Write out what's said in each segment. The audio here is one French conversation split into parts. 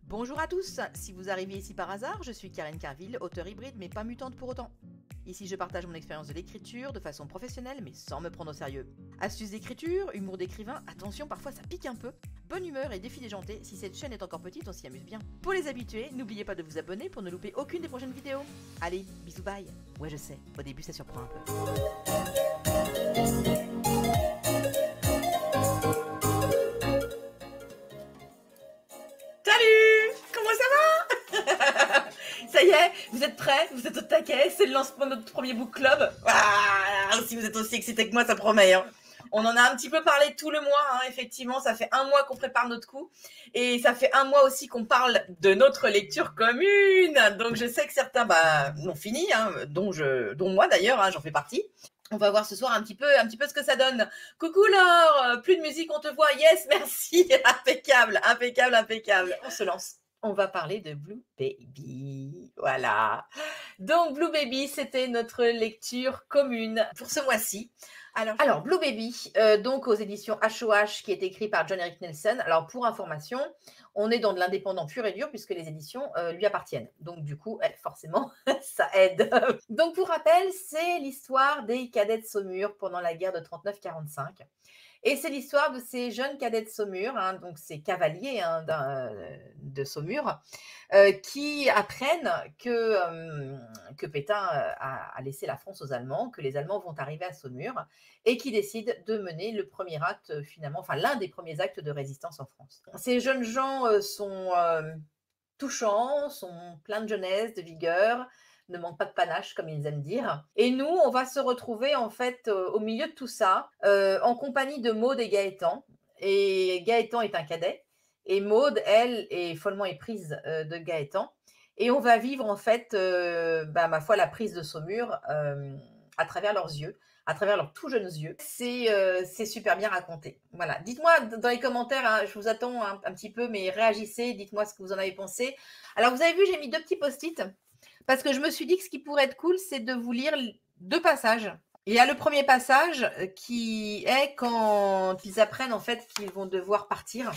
Bonjour à tous, si vous arrivez ici par hasard, je suis Karine Carville, auteure hybride mais pas mutante pour autant. Ici je partage mon expérience de l'écriture de façon professionnelle mais sans me prendre au sérieux. Astuces d'écriture, humour d'écrivain, attention parfois ça pique un peu. Bonne humeur et défi déjanté, si cette chaîne est encore petite on s'y amuse bien. Pour les habitués, n'oubliez pas de vous abonner pour ne louper aucune des prochaines vidéos. Allez, bisous bye. Ouais je sais, au début ça surprend un peu. Salut! Comment ça va? Ça y est, vous êtes prêts? Vous êtes au taquet? C'est le lancement de notre premier book club. Ah, si vous êtes aussi excités que moi, ça promet. Hein. On en a un petit peu parlé tout le mois, hein, effectivement. Ça fait un mois qu'on prépare notre coup. Et ça fait un mois aussi qu'on parle de notre lecture commune. Donc je sais que certains l'ont fini, hein, dont moi d'ailleurs, hein, j'en fais partie. On va voir ce soir un petit peu ce que ça donne. Coucou Laure, plus de musique, on te voit. Yes, merci. Impeccable, impeccable, impeccable. On se lance. On va parler de Blue Baby. Voilà. Donc, Blue Baby, c'était notre lecture commune pour ce mois-ci. Alors Blue Baby, donc aux éditions HOH, qui est écrit par John Eric Nelson. Alors, pour information, on est dans de l'indépendant pur et dur puisque les éditions lui appartiennent. Donc, du coup, forcément, ça aide. Donc, pour rappel, c'est l'histoire des cadets de Saumur pendant la guerre de 39-45. Et c'est l'histoire de ces jeunes cadets de Saumur, hein, donc ces cavaliers de Saumur, qui apprennent que Pétain a laissé la France aux Allemands, que les Allemands vont arriver à Saumur, et qui décident de mener le premier acte, finalement, enfin l'un des premiers actes de résistance en France. Ces jeunes gens sont touchants, sont pleins de jeunesse, de vigueur, ne manquent pas de panache, comme ils aiment dire. Et nous, on va se retrouver en fait au milieu de tout ça, en compagnie de Maud et Gaëtan. Et Gaëtan est un cadet, et Maud, elle, est follement éprise de Gaëtan. Et on va vivre en fait, ma foi, la prise de Saumur à travers leurs yeux, à travers leurs tout jeunes yeux. C'est super bien raconté. Voilà. Dites-moi dans les commentaires, hein, je vous attends un petit peu, mais réagissez, dites-moi ce que vous en avez pensé. Alors, vous avez vu, j'ai mis 2 petits post-it parce que je me suis dit que ce qui pourrait être cool, c'est de vous lire 2 passages. Il y a le premier passage qui est quand ils apprennent en fait qu'ils vont devoir partir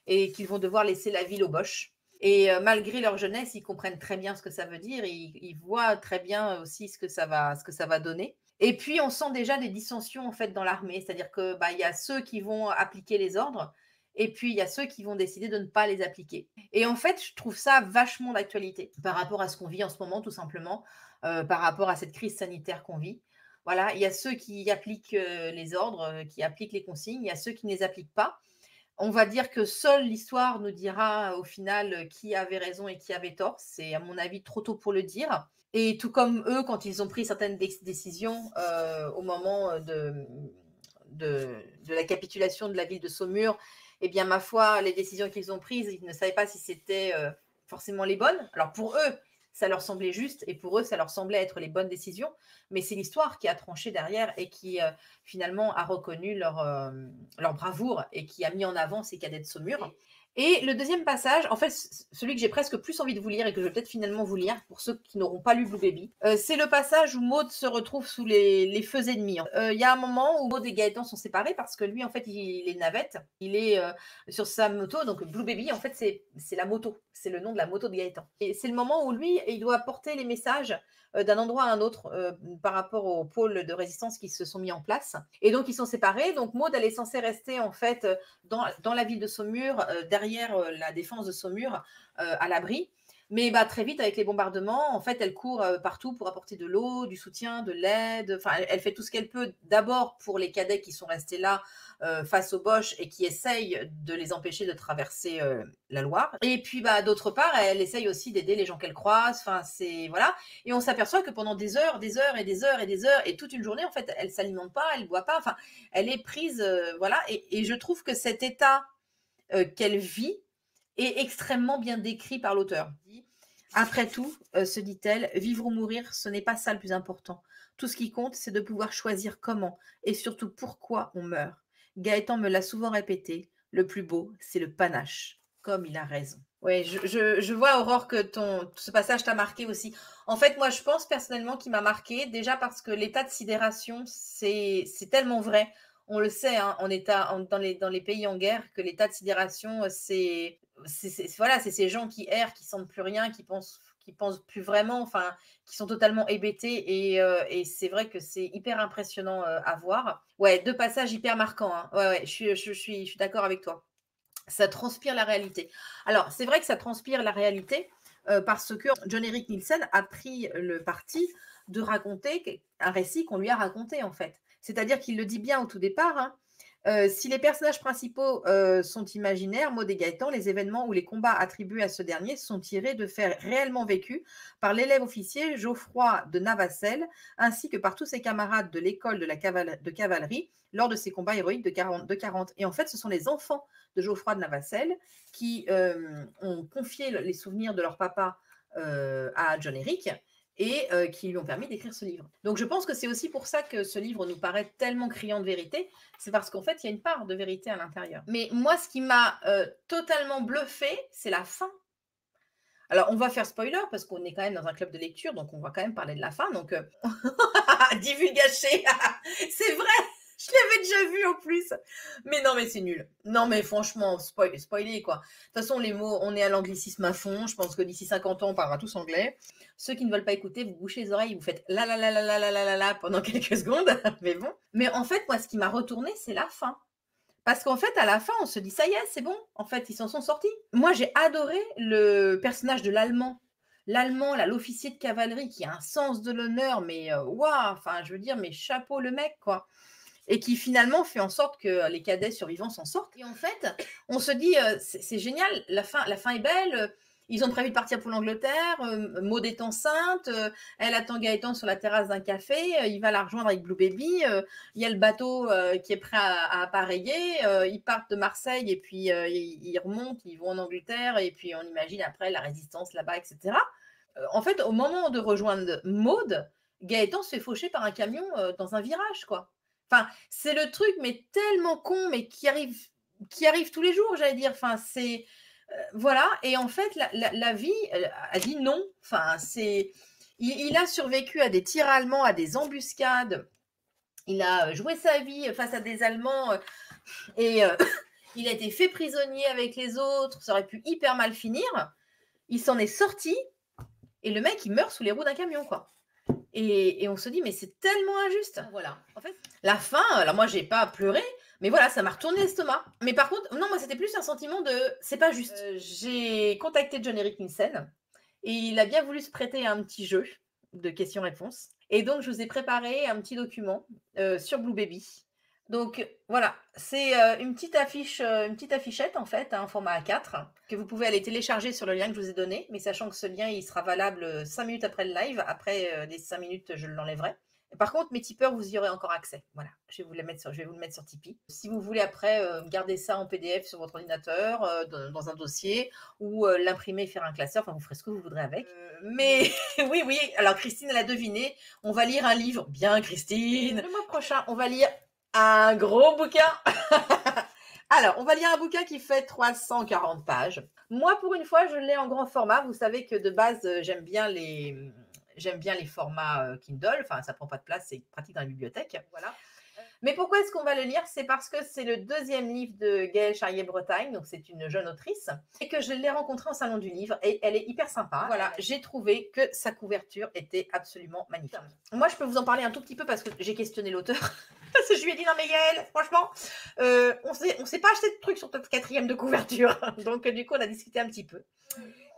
et qu'ils vont devoir laisser la ville aux Boches. Et malgré leur jeunesse, ils comprennent très bien ce que ça veut dire. Ils voient très bien aussi ce que ça va donner. Et puis, on sent déjà des dissensions en fait dans l'armée. C'est-à-dire que il y a ceux qui vont appliquer les ordres et puis il y a ceux qui vont décider de ne pas les appliquer. Et en fait, je trouve ça vachement d'actualité par rapport à ce qu'on vit en ce moment, tout simplement, par rapport à cette crise sanitaire qu'on vit. Voilà, il y a ceux qui appliquent les ordres, qui appliquent les consignes, il y a ceux qui ne les appliquent pas. On va dire que seule l'histoire nous dira au final qui avait raison et qui avait tort. C'est à mon avis trop tôt pour le dire. Et tout comme eux, quand ils ont pris certaines décisions au moment de la capitulation de la ville de Saumur, eh bien, ma foi, les décisions qu'ils ont prises, ils ne savaient pas si c'était forcément les bonnes. Alors pour eux, ça leur semblait juste et pour eux, ça leur semblait être les bonnes décisions. Mais c'est l'histoire qui a tranché derrière et qui finalement a reconnu leur bravoure et qui a mis en avant ces cadets de Saumur. Et le deuxième passage, en fait, celui que j'ai presque plus envie de vous lire et que je vais peut-être finalement vous lire pour ceux qui n'auront pas lu Blue Baby, c'est le passage où Maud se retrouve sous les feux ennemis. Il y a un moment où Maud et Gaëtan sont séparés parce que lui, en fait, il est navette. Il est sur sa moto. Donc, Blue Baby, en fait, c'est la moto. C'est le nom de la moto de Gaëtan. Et c'est le moment où lui, il doit porter les messages d'un endroit à un autre par rapport aux pôles de résistance qui se sont mis en place. Et donc, ils sont séparés. Donc, Maud, elle est censée rester, en fait, dans la ville de Saumur, derrière la défense de Saumur, à l'abri. Mais très vite, avec les bombardements, en fait, elle court partout pour apporter de l'eau, du soutien, de l'aide. Enfin, elle fait tout ce qu'elle peut, d'abord pour les cadets qui sont restés là face aux Boches et qui essayent de les empêcher de traverser la Loire. Et puis, d'autre part, elle essaye aussi d'aider les gens qu'elle croise. Enfin, voilà. Et on s'aperçoit que pendant des heures, des heures et des heures et des heures et toute une journée, en fait, elle s'alimente pas, elle boit pas. Enfin, elle est prise, voilà. Et je trouve que cet état qu'elle vit est extrêmement bien décrit par l'auteur. Après tout, se dit-elle, vivre ou mourir, ce n'est pas ça le plus important. Tout ce qui compte, c'est de pouvoir choisir comment et surtout pourquoi on meurt. Gaëtan me l'a souvent répété, le plus beau, c'est le panache. Comme il a raison. Oui, je vois, Aurore, que ce passage t'a marqué aussi. En fait, moi, je pense personnellement qu'il m'a marqué, déjà parce que l'état de sidération, c'est tellement vrai. On le sait, hein, dans les pays en guerre, que l'état de sidération, c'est voilà, c'est ces gens qui errent, qui sentent plus rien, qui pensent plus vraiment, enfin, qui sont totalement hébétés et c'est vrai que c'est hyper impressionnant, à voir. Ouais, 2 passages hyper marquants, hein. Ouais, ouais, je suis d'accord avec toi. Ça transpire la réalité. Alors, c'est vrai que ça transpire la réalité, parce que John Erik Nielsen a pris le parti de raconter un récit qu'on lui a raconté, en fait. C'est-à-dire qu'il le dit bien au tout départ, hein, si les personnages principaux, sont imaginaires, Maud et Gaëtan, les événements ou les combats attribués à ce dernier sont tirés de faits réellement vécus par l'élève officier Geoffroy de Navacelle, ainsi que par tous ses camarades de l'école de cavalerie lors de ces combats héroïques de 40. Et en fait, ce sont les enfants de Geoffroy de Navacelle qui ont confié les souvenirs de leur papa à John Erik et qui lui ont permis d'écrire ce livre. Donc je pense que c'est aussi pour ça que ce livre nous paraît tellement criant de vérité, c'est parce qu'en fait, il y a une part de vérité à l'intérieur. Mais moi, ce qui m'a totalement bluffé, c'est la fin. Alors, on va faire spoiler parce qu'on est quand même dans un club de lecture, donc on va quand même parler de la fin. Donc, divulgaché, c'est vrai, je l'avais déjà vu en plus. Mais non, mais c'est nul. Non, mais franchement, spoiler quoi. De toute façon, les mots, on est à l'anglicisme à fond. Je pense que d'ici 50 ans, on parlera tous anglais. Ceux qui ne veulent pas écouter, vous bouchez les oreilles, vous faites la la la la la la la la la pendant quelques secondes. Mais bon. Mais en fait, moi, ce qui m'a retourné, c'est la fin. Parce qu'en fait, à la fin, on se dit, ça y est, c'est bon. En fait, ils s'en sont sortis. Moi, j'ai adoré le personnage de l'Allemand. L'Allemand, là, l'officier de cavalerie qui a un sens de l'honneur, mais waouh, enfin, je veux dire, mais chapeau le mec, quoi. Et qui finalement fait en sorte que les cadets survivants s'en sortent. Et en fait, on se dit, c'est génial, la fin est belle. Ils ont prévu de partir pour l'Angleterre. Maud est enceinte. Elle attend Gaëtan sur la terrasse d'un café. Il va la rejoindre avec Blue Baby. Il y a le bateau qui est prêt à appareiller. Ils partent de Marseille et puis ils remontent. Ils vont en Angleterre. Et puis on imagine après la résistance là-bas, etc. En fait, au moment de rejoindre Maud, Gaëtan se fait faucher par un camion dans un virage, quoi. Enfin, c'est le truc, mais tellement con, mais qui arrive tous les jours, j'allais dire. Enfin, c'est voilà. Et en fait, la vie a dit non. Enfin, il a survécu à des tirs allemands, à des embuscades. Il a joué sa vie face à des Allemands et il a été fait prisonnier avec les autres. Ça aurait pu hyper mal finir. Il s'en est sorti et le mec, il meurt sous les roues d'un camion, quoi. Et on se dit, mais c'est tellement injuste. Voilà. En fait, la fin, alors moi, j'ai pas pleuré, mais voilà, ça m'a retourné l'estomac. Mais par contre, non, moi, c'était plus un sentiment de, c'est pas juste. J'ai contacté John Erik Nielsen et il a bien voulu se prêter à un petit jeu de questions-réponses. Et donc, je vous ai préparé un petit document sur Blue Baby. Donc voilà, c'est une petite affichette en fait, un format A4 que vous pouvez aller télécharger sur le lien que je vous ai donné, mais sachant que ce lien il sera valable 5 minutes après le live, après les 5 minutes je l'enlèverai. Par contre, mes tipeurs, vous y aurez encore accès. Voilà, je vais vous le mettre sur Tipeee. Si vous voulez après garder ça en PDF sur votre ordinateur, dans un dossier, ou l'imprimer et faire un classeur, enfin vous ferez ce que vous voudrez avec. Mais oui, oui, alors Christine, elle a deviné, on va lire un livre. Bien Christine. Le mois prochain, on va lire un gros bouquin. Alors, on va lire un bouquin qui fait 340 pages. Moi, pour une fois, je l'ai en grand format. Vous savez que de base, j'aime bien les formats Kindle. Enfin, ça prend pas de place, c'est pratique dans la bibliothèque. Voilà. Mais pourquoi est-ce qu'on va le lire? C'est parce que c'est le deuxième livre de Gaëlle Charrier-Bretagne, donc c'est une jeune autrice, et que je l'ai rencontrée en salon du livre, et elle est hyper sympa. Voilà, j'ai trouvé que sa couverture était absolument magnifique. Moi, je peux vous en parler un tout petit peu parce que j'ai questionné l'auteur. Parce que je lui ai dit, non mais Gaëlle, franchement, on s'est pas acheté de trucs sur notre quatrième de couverture. Donc du coup, on a discuté un petit peu.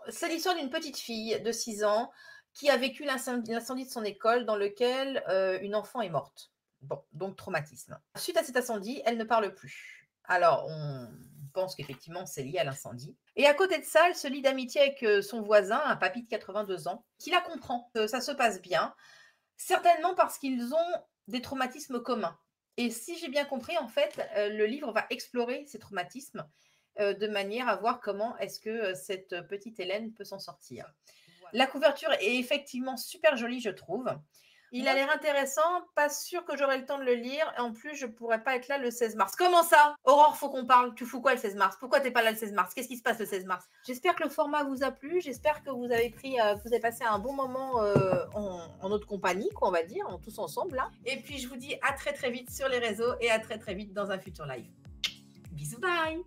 C'est l'histoire d'une petite fille de 6 ans qui a vécu l'incendie de son école dans lequel une enfant est morte. Bon, donc traumatisme. Suite à cet incendie, elle ne parle plus. Alors, on pense qu'effectivement, c'est lié à l'incendie. Et à côté de ça, elle se lie d'amitié avec son voisin, un papy de 82 ans, qui la comprend. Ça se passe bien, certainement parce qu'ils ont des traumatismes communs. Et si j'ai bien compris, en fait, le livre va explorer ces traumatismes de manière à voir comment est-ce que cette petite Hélène peut s'en sortir. Voilà. La couverture est effectivement super jolie, je trouve. Il a l'air intéressant, pas sûr que j'aurai le temps de le lire. Et en plus, je pourrais pas être là le 16 mars. Comment ça? Aurore, faut qu'on parle. Tu fous quoi le 16 mars? Pourquoi t'es pas là le 16 mars? Qu'est-ce qui se passe le 16 mars? J'espère que le format vous a plu. J'espère que vous avez passé un bon moment en notre compagnie, quoi, on va dire, tous ensemble là. Et puis, je vous dis à très très vite sur les réseaux et à très très vite dans un futur live. Bisous, bye!